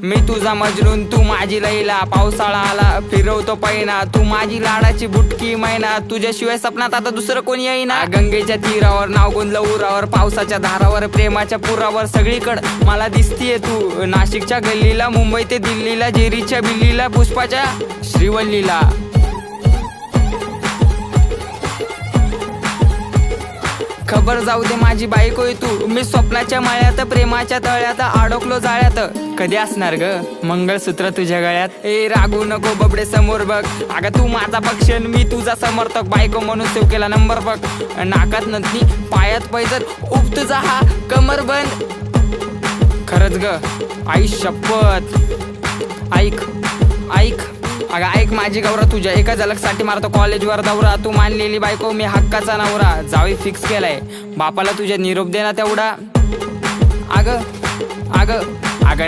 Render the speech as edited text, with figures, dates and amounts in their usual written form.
मी तुझा मजनून तू माझी लैला, पावसाळा आला फिरवतो पैना, तू माझी लाडाची बुटकी मैना, तुझ्याशिवाय सपनात आता दुसरं कोणी येईना. गंगेच्या तीरावर नाव गुंजलं उरावर, पावसाच्या धारावर प्रेमाच्या पुरावर, सगळीकडं मला दिसतीये तू. नाशिकच्या गल्लीला, मुंबई ते दिल्लीला, जेरीच्या बिल्लीला, पुष्पाच्या श्रीवल्लीला. खबर जाऊ दे माझी बायकोय तू, मी स्वप्नाच्या माळ्यात प्रेमाच्या तळ्यात अडकलो जाळ्यात. कधी असणार ग मंगळसूत्र तुझ्या गळ्यात? ए रागू नको बबडे समोर बघ, अगं तू माझा पक्षन मी तुझा समर्थक, बायको म्हणून सेव केला नंबर बघ. नाकात नथनी पायात पैजर, उप तुझा हा कमर बंद. खरंच ग आई शपथ, ऐक ऐक अगं ऐक माझी गौरा, तुझ्या एका झलकसाठी मारतो कॉलेजवर दौरा. तू मानलेली बायको मी हक्काचा नवरा, जावी फिक्स केलाय बापाला तुझ्या निरोप देना तेवढा. अगं